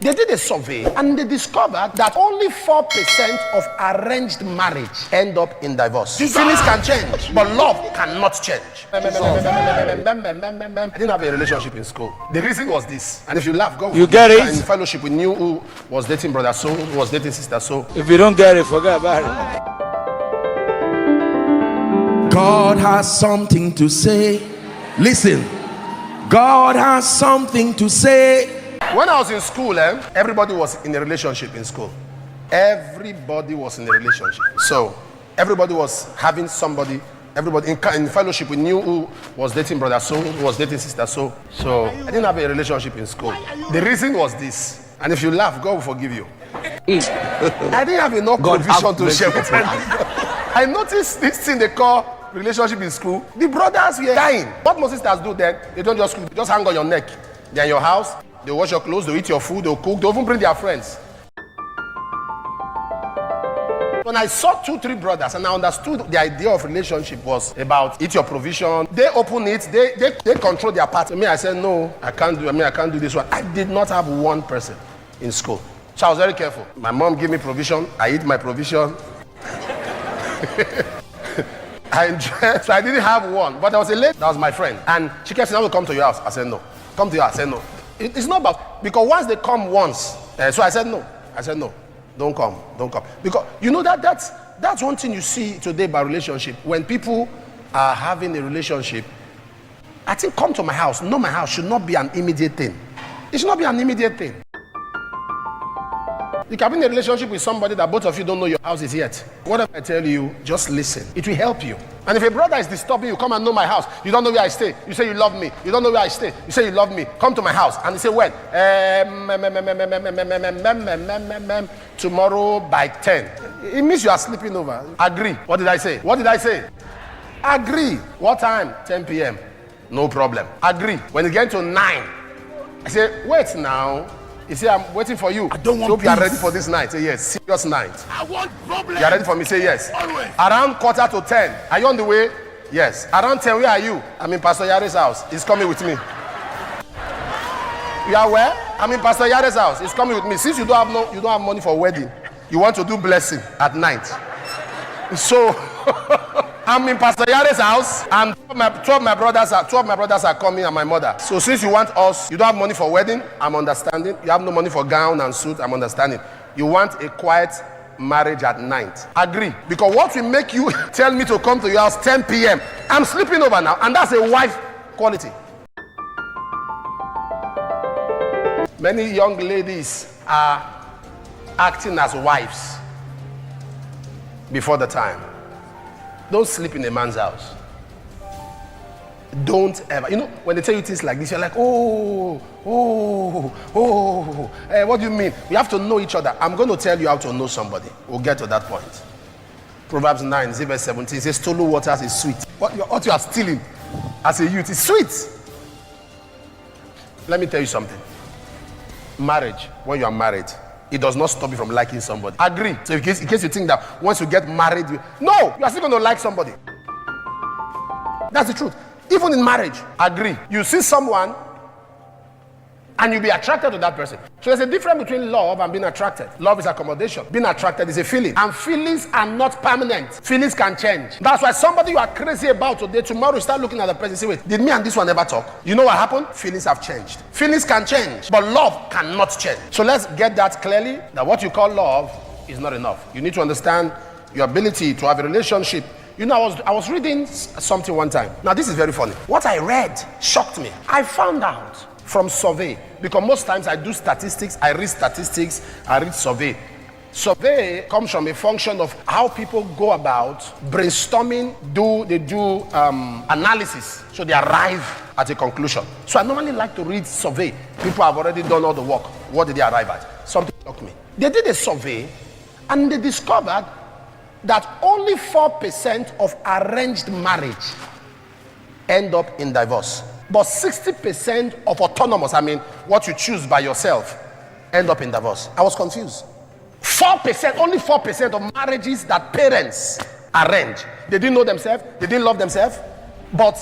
They did a survey and they discovered that only 4% of arranged marriage end up in divorce. Feelings can change, but love cannot change. I didn't have a relationship in school. The reason was this. And if you laugh, go. You get it? In fellowship, we knew who was dating brother so, who was dating sister so. If you don't get it, forget about it. God has something to say. Listen. God has something to say. When I was in school, everybody was in a relationship in school. Everybody was in a relationship. So everybody was having somebody. Everybody in fellowship, we knew who was dating brother so, who was dating sister so. So I didn't have a relationship in school. The reason was this. And if you laugh, God will forgive you. I didn't have enough provision to share with them. I noticed this thing they call relationship in school. The brothers were dying. What most sisters do then, they don't just cook, they just hang on your neck. They're in your house, they wash your clothes, they eat your food, they'll cook, they even bring their friends. When I saw 2-3 brothers and I understood the idea of relationship was about eat your provision, they open it, they control their part. Me, I said, no, I can't do this one. I did not have one person in school. So I was very careful. My mom gave me provision, I eat my provision. I enjoyed, so I didn't have one. But there was a lady that was my friend, and she kept saying, I will come to your house. I said, no. Come to your house. I said, no. It's not about, because once they come once, so I said, no. I said, no. Don't come. Because you know that's one thing you see today about relationship. When people are having a relationship, I think come to my house. No, my house should not be an immediate thing. It should not be an immediate thing. You can be in a relationship with somebody that both of you don't know your house is yet. Whatever I tell you, just listen. It will help you. And if a brother is disturbing you, come and know my house. You don't know where I stay. You say you love me. You don't know where I stay. You say you love me. Come to my house. And he say when? Tomorrow by 10. It means you are sleeping over. Agree. What did I say? Agree. What time? 10 p.m. No problem. Agree. When it gets to 9, I say, wait now. He said, I'm waiting for you. I don't want hope you are ready for this night. Say yes. Serious night. I want problems. You are ready for me? Say yes. Always. Around 9:45. Are you on the way? Yes. Around 10, where are you? I'm in Pastor Yare's house. He's coming with me. You are where? I'm in Pastor Yare's house. He's coming with me. Since you don't have money for wedding, you want to do blessing at night. So I'm in Pastor Yare's house, and 2 of my brothers are coming, and my mother. So since you want us, you don't have money for wedding, I'm understanding. You have no money for gown and suit, I'm understanding. You want a quiet marriage at night. Agree. Because what will make you tell me to come to your house 10 p.m. I'm sleeping over now, and that's a wife quality. Many young ladies are acting as wives before the time. Don't sleep in a man's house. Don't ever. You know, when they tell you things like this, you're like, what do you mean? We have to know each other. I'm going to tell you how to know somebody. We'll get to that point. Proverbs 9, verse 17 says, stolen waters is sweet. What you are stealing as a youth is sweet. Let me tell you something. Marriage, when you are married, it does not stop you from liking somebody. Agree. So in case you think that once you get married, no, you are still going to like somebody. That's the truth. Even in marriage, agree. You see someone and you'll be attracted to that person. So there's a difference between love and being attracted. Love is accommodation. Being attracted is a feeling. And feelings are not permanent. Feelings can change. That's why somebody you are crazy about today, tomorrow you start looking at the person and say, wait, did me and this one ever talk? You know what happened? Feelings have changed. Feelings can change, but love cannot change. So let's get that clearly, that what you call love is not enough. You need to understand your ability to have a relationship. You know, I was reading something one time. Now, this is very funny. What I read shocked me. I found out from survey, because most times I do statistics, I read survey. Survey comes from a function of how people go about brainstorming, they do analysis, so they arrive at a conclusion. So I normally like to read survey. People have already done all the work. What did they arrive at? Something shocked me. They did a survey and they discovered that only 4% of arranged marriage end up in divorce. But 60% of autonomous, I mean, what you choose by yourself, end up in divorce. I was confused. 4%, only 4% of marriages that parents arrange. They didn't know themselves, they didn't love themselves, but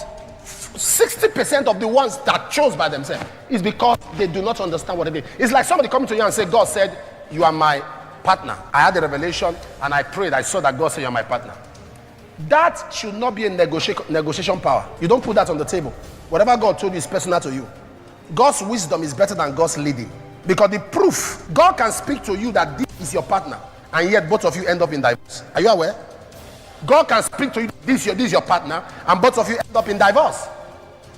60% of the ones that chose by themselves is because they do not understand what it is. It's like somebody coming to you and say, God said, you are my partner. I had a revelation and I prayed. I saw that God said, you're my partner. That should not be a negotiation power. You don't put that on the table. Whatever God told you is personal to you. God's wisdom is better than God's leading. Because the proof, God can speak to you that this is your partner, and yet both of you end up in divorce. Are you aware? God can speak to you, this is your partner, and both of you end up in divorce.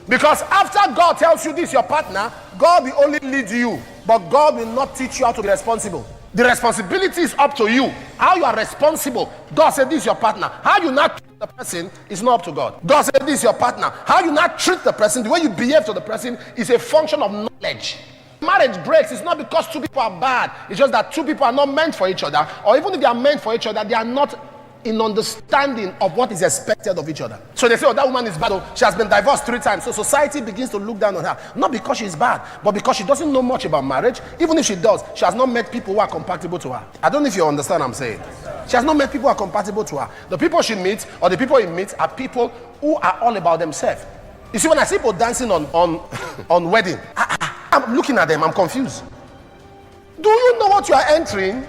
Because after God tells you this is your partner, God will only lead you, but God will not teach you how to be responsible. The responsibility is up to you. How you are responsible. God said this is your partner. How you not treat the person is not up to God. God said this is your partner. How you not treat the person, the way you behave to the person is a function of knowledge. Marriage breaks. It's not because two people are bad. It's just that two people are not meant for each other. Or even if they are meant for each other, they are not in understanding of what is expected of each other. So they say, oh, that woman is bad. Oh, she has been divorced 3 times. So society begins to look down on her. Not because she's bad, but because she doesn't know much about marriage. Even if she does, she has not met people who are compatible to her. I don't know if you understand what I'm saying. She has not met people who are compatible to her. The people she meets, or the people he meets, are people who are all about themselves. You see, when I see people dancing on wedding, I'm looking at them, I'm confused. Do you know what you are entering?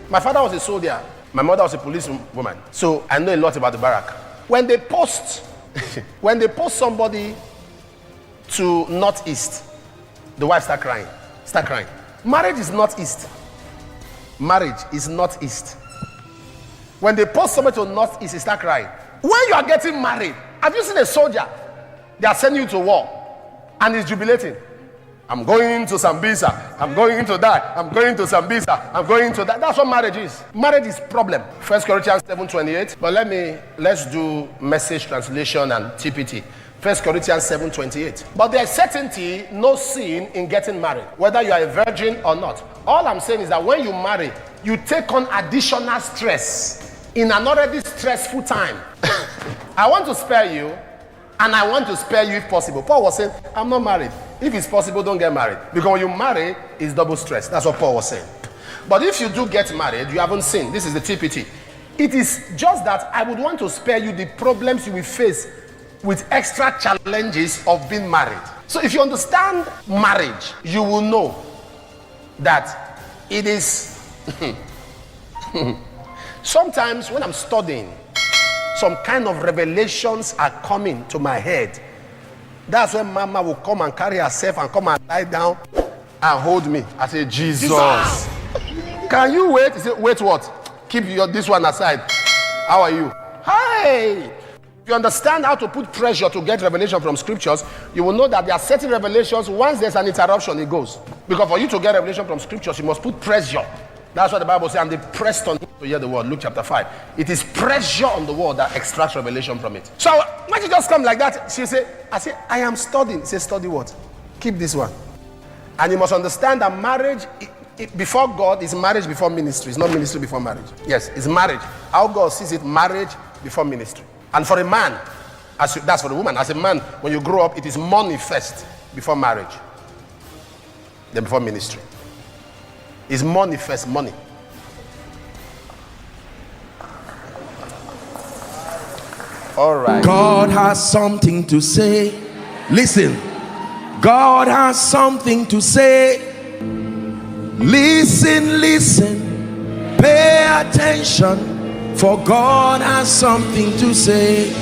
My father was a soldier. My mother was a policewoman. So I know a lot about the barrack. When they post somebody to Northeast, the wife start crying. Marriage is Northeast. Marriage is Northeast. When they post somebody to Northeast, they start crying. When you are getting married, have you seen a soldier? They are sending you to war and he's jubilating. I'm going to Sambisa. I'm going to that. I'm going to Sambisa. I'm going to that. That's what marriage is. Marriage is problem. 1 Corinthians 7:28. But let's do message translation and TPT. 1 Corinthians 7:28. But there is certainty, no sin in getting married, whether you are a virgin or not. All I'm saying is that when you marry, you take on additional stress in an already stressful time. I want to spare you, and I want to spare you if possible. Paul was saying, I'm not married. If it's possible, don't get married. Because when you marry, it's double stress. That's what Paul was saying. But if you do get married, you haven't sinned. This is the TPT. It is just that I would want to spare you the problems you will face with extra challenges of being married. So if you understand marriage, you will know that it is... Sometimes when I'm studying, some kind of revelations are coming to my head. That's when Mama will come and carry herself and come and lie down and hold me. I say, Jesus. Can you wait? He said, wait what? Keep this one aside. How are you? Hi. If you understand how to put pressure to get revelation from scriptures, you will know that there are certain revelations, once there's an interruption, it goes. Because for you to get revelation from scriptures, you must put pressure. That's what the Bible says, and they pressed on him to hear the word. Luke chapter 5. It is pressure on the word that extracts revelation from it. So when she just come like that, she say, I am studying. He says, study what? Keep this one. And you must understand that marriage, before God, is marriage before ministry. It's not ministry before marriage. Yes, it's marriage. How God sees it, marriage before ministry. And for a man, that's for the woman. As a man, when you grow up, it is money first before marriage, then before ministry. It's money first, money. All right. God has something to say. Listen. God has something to say. Listen, listen. Pay attention. For God has something to say.